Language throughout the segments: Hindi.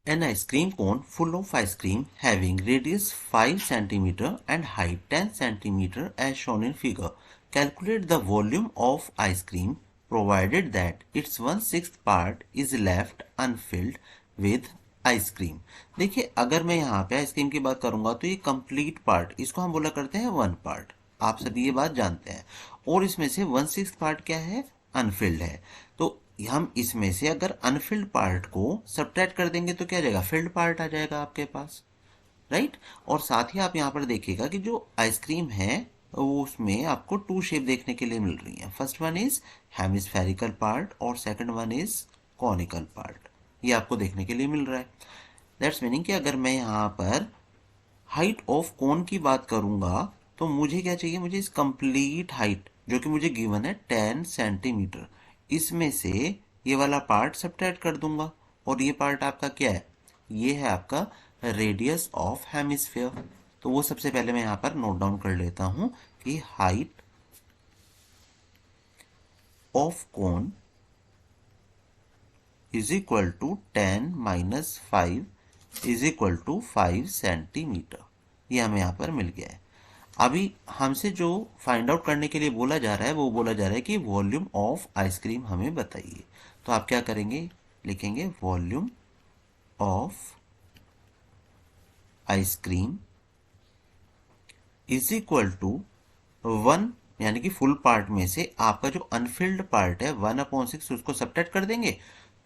An ice cream cone full of ice cream having radius 5 cm and height 10 cm as shown in figure. Calculate the volume of ice cream provided that its 1/6 part is left unfilled with ice cream. देखिए अगर मैं यहाँ पे आइसक्रीम की बात करूंगा तो ये कंप्लीट पार्ट, इसको हम बोला करते हैं वन पार्ट। आप सभी ये बात जानते हैं। और इसमें से 1/6 पार्ट क्या है? अनफिल्ड है। तो हम इसमें से अगर अनफिल्ड पार्ट को सब्ट्रैक्ट कर देंगे तो क्या जाएगा? फिल्ड पार्ट आ जाएगा आपके पास, राइट। और साथ ही आप यहाँ पर देखिएगा कि जो आइसक्रीम है वो उसमें आपको टू शेप देखने के लिए मिल रही है। First one is hemispherical part और second one is conical part. ये आपको देखने के लिए मिल रहा है। दैट्स मीनिंग कि अगर मैं यहाँ पर हाइट ऑफ कोन की बात करूंगा तो मुझे क्या चाहिए? मुझे इस कंप्लीट हाइट जो कि मुझे गिवन है 10 सेंटीमीटर, इसमें से ये वाला पार्ट सब्ट्रैक्ट कर दूंगा। और ये पार्ट आपका क्या है? ये है आपका रेडियस ऑफ हेमिस्फेयर। तो वो सबसे पहले मैं यहाँ पर नोट डाउन कर लेता हूं कि height of cone is equal to 10 minus 5 is equal to 5 centimetre. ये हमें यहाँ पर मिल गया है। अभी हमसे जो फाइंड आउट करने के लिए बोला जा रहा है वो बोला जा रहा है कि वॉल्यूम ऑफ आइसक्रीम हमें बताइए। तो आप क्या करेंगे? लिखेंगे volume of ice cream is equal to 1, यानी कि फुल पार्ट में से आपका जो अनफिल्ड पार्ट है 1/6 उसको सब्ट्रैक्ट कर देंगे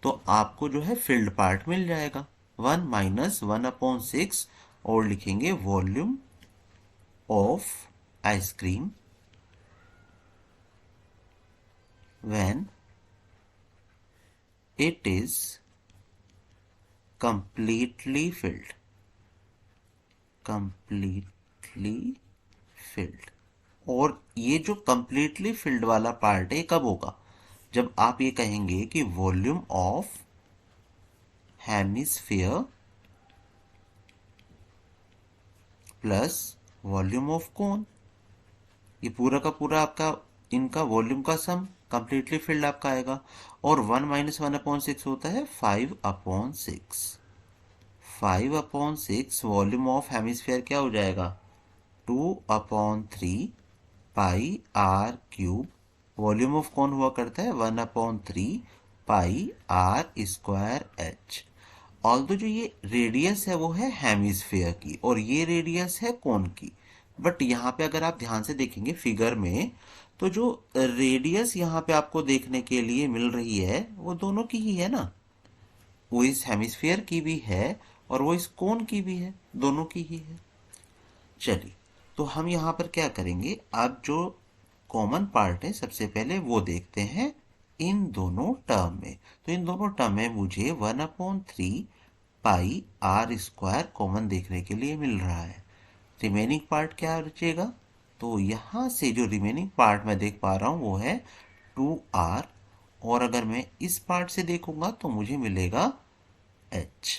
तो आपको जो है फिल्ड पार्ट मिल जाएगा 1 माइनस 1/6। और लिखेंगे volume of ice cream when it is completely filled, completely filled। और ये जो completely filled वाला पार्ट है कब होगा? जब आप ये कहेंगे कि volume of hemisphere plus volume of cone, ये पूरा का पूरा आपका इनका वॉल्यूम का सम कंप्लीटली फिल्ड आपका आएगा। और 1 माइनस 1/6 होता है 5/6। 5/6 वॉल्यूम ऑफ हेमिस्फीयर क्या हो जाएगा? 2/3 पाई आर क्यूब। वॉल्यूम ऑफ कौन हुआ करता है? 1/3 पाई आर स्क्वायर एच। ऑल्दो जो ये रेडियस है वो है हेमिस्फीयर की और ये रेडियस है कोन की। बट यहाँ पे अगर आप ध्यान से देखेंगे फिगर में तो जो रेडियस यहाँ पे आपको देखने के लिए मिल रही है वो दोनों की ही है ना। वो इस हेमिस्फीयर की भी है और वो इस कोन की भी है, दोनों की ही है। चलिए तो हम यहाँ पर क्या करेंगे? अब जो कॉमन पार्ट है सबसे पहले वो देखते हैं इन दोनों टर्म में। तो इन दोनों टर्म में मुझे 1/3 पाई आर स्क्वायर कॉमन देखने के लिए मिल रहा है। रिमेनिंग पार्ट क्या बचेगा? तो यहाँ से जो रिमेनिंग पार्ट मैं देख पा रहा हूँ वो है 2r। और अगर मैं इस पार्ट से देखूंगा तो मुझे मिलेगा h।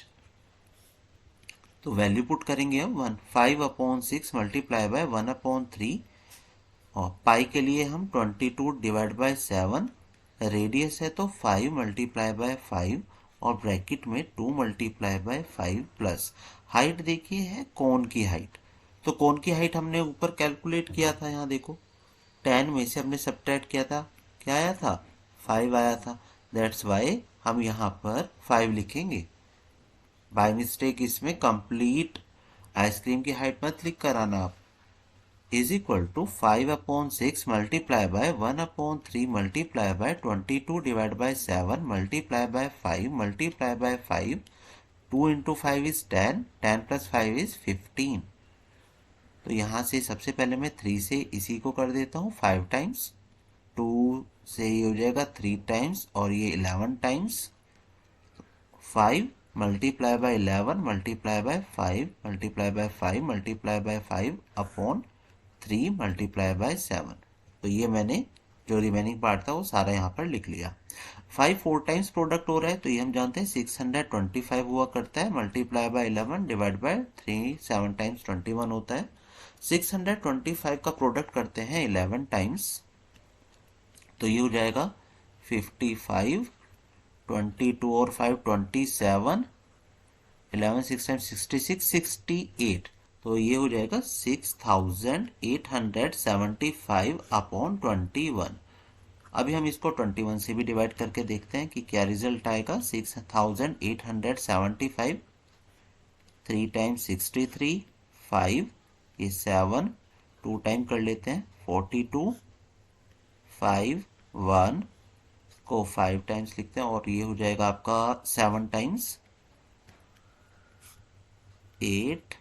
तो वैल्यू पुट करेंगे हम 5/6 मल्टीप्लाई बाय 1/3। और पाई के लिए हम 22 डिवाइड बाय 7, रेडियस है तो 5 मल्टीप्लाई बाय 5 और ब्रैकेट में 2 मल्टीप्लाई बाय 5 प्लस हाइट देखिए है कोन की हाइट। तो कोन की हाइट हमने ऊपर कैलकुलेट किया था, यहाँ देखो 10 में से हमने सब्ट्रैक्ट किया था, क्या आया था? 5 आया था। दैट्स वाई हम यहाँ पर 5 लिखेंगे। बाय मिस्टेक इसमें कंप्लीट आइसक्रीम की हाइट मत लिख कर आना आप। Is equal to 5/6 multiply by 1/3 multiply by 22 divide by 7 multiply by 5 multiply by 5। 2 into 5 is 10, 10 plus 5 is 15। तो यहाँ से सबसे पहले मैं 3 से इसी को कर देता हूँ 5 टाइम्स, 2 से ये हो जाएगा 3 टाइम्स और ये 11 times. 5 multiply bye 11 multiply by 5 multiply by 5 multiply by 5 upon 3 multiply by 7। तो ये मैंने जो रिमेनिंग पार्ट था वो सारा यहाँ पर लिख लिया। 5 4 टाइम्स प्रोडक्ट हो रहा है तो ये हम जानते हैं 625 हुआ करता है multiply by 11 divide by 3, 7 times 21 होता है। 625 का प्रोडक्ट करते हैं 11 टाइम्स तो ये हो जाएगा 55, 22 और 5 27 11 6 टाइम्स 66 68, तो ये हो जाएगा 6875 अपॉन 21। अभी हम इसको 21 से भी डिवाइड करके देखते हैं कि क्या रिजल्ट आएगा। 6875, 3 टाइम्स 63, 5, ये 7, 2 टाइम कर लेते हैं 42, 5, 1 को 5 टाइम्स लिखते हैं और ये हो जाएगा आपका 7 टाइम्स 8,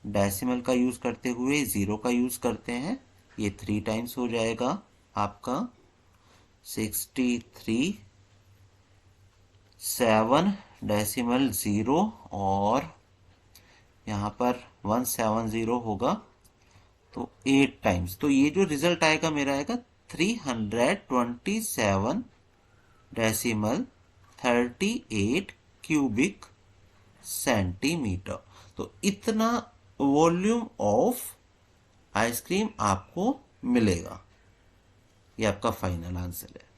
डेसिमल का यूज करते हुए 0 का यूज करते हैं, ये 3 टाइम्स हो जाएगा आपका 63, 7 डेसिमल 0 और यहाँ पर 170 होगा तो 8 टाइम्स, तो ये जो रिजल्ट आएगा मेरा आएगा 327 डेसिमल 38 क्यूबिक सेंटीमीटर। तो इतना वॉल्यूम ऑफ आइसक्रीम आपको मिलेगा। ये आपका फाइनल आंसर है।